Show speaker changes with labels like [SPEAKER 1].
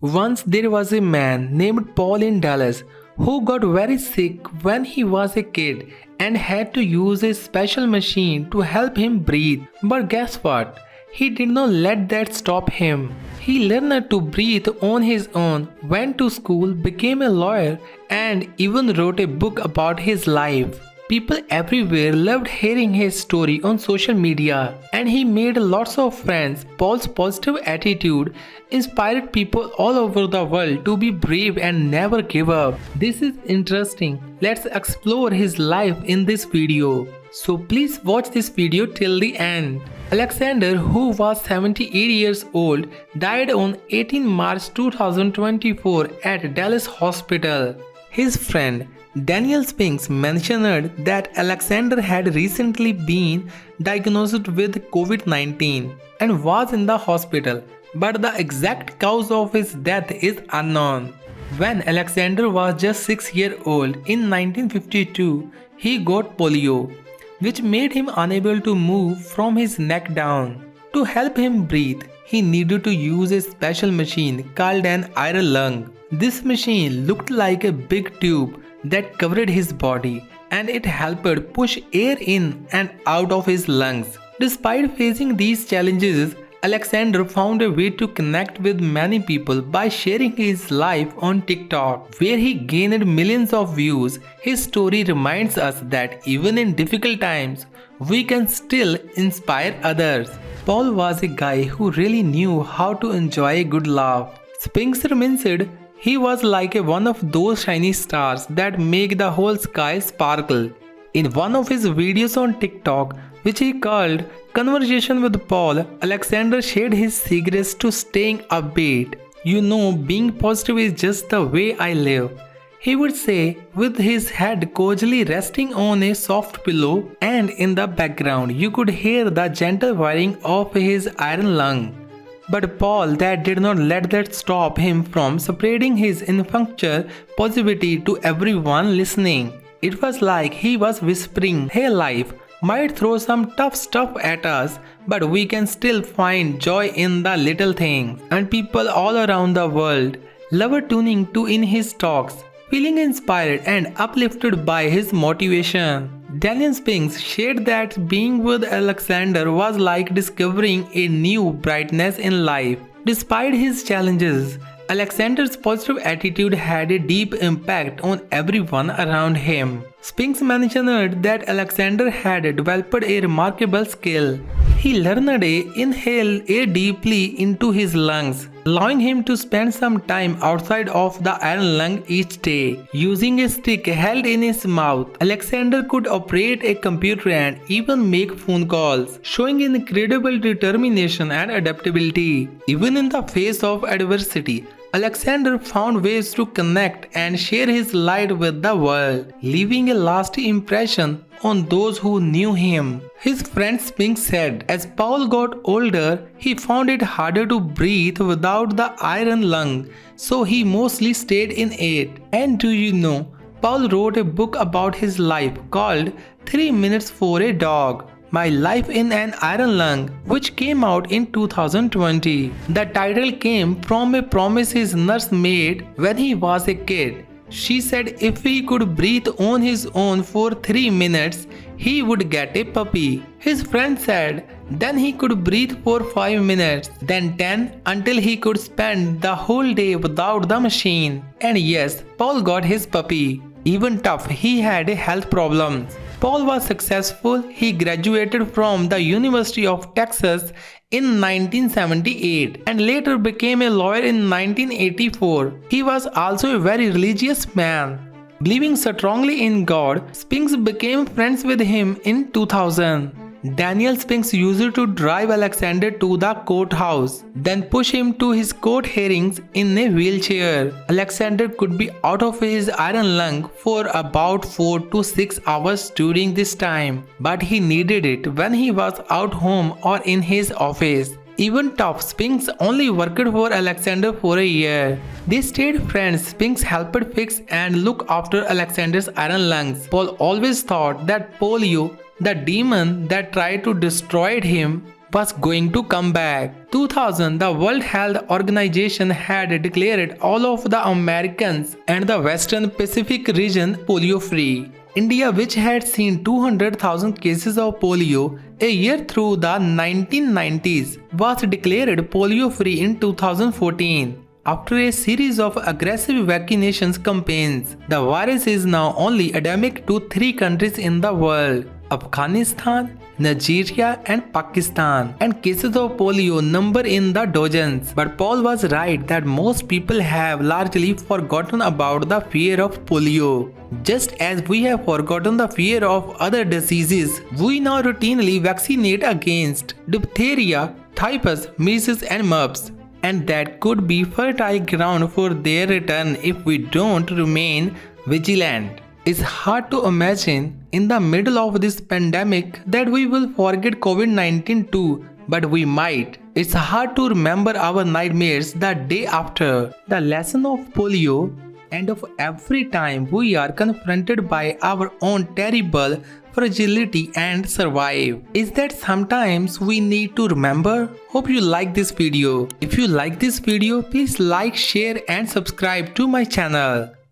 [SPEAKER 1] Once there was a man named Paul in Dallas who got very sick when he was a kid and had to use a special machine to help him breathe. But guess what? He did not let that stop him. He learned to breathe on his own, went to school, became a lawyer, and even wrote a book about his life. People everywhere loved hearing his story on social media, and he made lots of friends. Paul's positive attitude inspired people all over the world to be brave and never give up. This is interesting. Let's explore his life in this video. So please watch this video till the end. Alexander, who was 78 years old, died on 18 March 2024 at Dallas Hospital. His friend Daniel Spinks mentioned that Alexander had recently been diagnosed with COVID-19 and was in the hospital, but the exact cause of his death is unknown. When Alexander was just 6 years old in 1952, he got polio, which made him unable to move from his neck down. To help him breathe, he needed to use a special machine called an iron lung. This machine looked like a big tube that covered his body, and it helped push air in and out of his lungs. Despite facing these challenges, Alexander found a way to connect with many people by sharing his life on TikTok, where he gained millions of views. His story reminds us that even in difficult times, we can still inspire others. Paul was a guy who really knew how to enjoy a good laugh. Spinks said he was like one of those shiny stars that make the whole sky sparkle. In one of his videos on TikTok, which he called Conversation with Paul, Alexander shared his secrets to staying upbeat. You know, being positive is just the way I live, he would say, with his head cozily resting on a soft pillow, and in the background you could hear the gentle whirring of his iron lung. But Paul that did not let that stop him from spreading his infectious positivity to everyone listening. It was like he was whispering, "Hey, life might throw some tough stuff at us, but we can still find joy in the little things." And people all around the world loved tuning to in his talks, feeling inspired and uplifted by his motivation. Daniel Spinks shared that being with Alexander was like discovering a new brightness in life. Despite his challenges, Alexander's positive attitude had a deep impact on everyone around him. Spinks mentioned that Alexander had developed a remarkable skill. He learned to inhale air deeply into his lungs, allowing him to spend some time outside of the iron lung each day. Using a stick held in his mouth, Alexander could operate a computer and even make phone calls, showing incredible determination and adaptability. Even in the face of adversity, Alexander found ways to connect and share his light with the world, leaving a lasting impression on those who knew him. His friend Spinks said, as Paul got older, he found it harder to breathe without the iron lung, so he mostly stayed in it. And do you know, Paul wrote a book about his life called 3 Minutes for a Dog, My Life in an Iron Lung, which came out in 2020. The title came from a promise his nurse made when he was a kid. She said if he could breathe on his own for 3 minutes, he would get a puppy. His friend said then he could breathe for 5 minutes, then 10, until he could spend the whole day without the machine. And yes, Paul got his puppy. Even tough, he had health problems. Paul was successful. He graduated from the University of Texas in 1978 and later became a lawyer in 1984. He was also a very religious man. Believing strongly in God, Spinks became friends with him in 2000. Daniel Spinks used to drive Alexander to the courthouse, then push him to his court hearings in a wheelchair. Alexander could be out of his iron lung for about 4 to 6 hours during this time, but he needed it when he was out home or in his office. Even tough, Spinks only worked for Alexander for a year. They stayed friends. Spinks helped fix and look after Alexander's iron lungs. Paul always thought that polio, the demon that tried to destroy him, was going to come back. 2000, the World Health Organization had declared all of the Americans and the Western Pacific region polio-free. India, which had seen 200,000 cases of polio a year through the 1990s, was declared polio-free in 2014. After a series of aggressive vaccination campaigns, the virus is now only endemic to 3 countries in the world: Afghanistan, Nigeria and Pakistan, and cases of polio number in the dozens. But Paul was right that most people have largely forgotten about the fear of polio. Just as we have forgotten the fear of other diseases, we now routinely vaccinate against diphtheria, typhus, measles and mumps. And that could be fertile ground for their return if we don't remain vigilant. It's hard to imagine in the middle of this pandemic that we will forget COVID-19 too, but we might. It's hard to remember our nightmares the day after. The lesson of polio and of every time we are confronted by our own terrible fragility and survive is that sometimes we need to remember. Hope you like this video. If you like this video, please like, share and subscribe to my channel.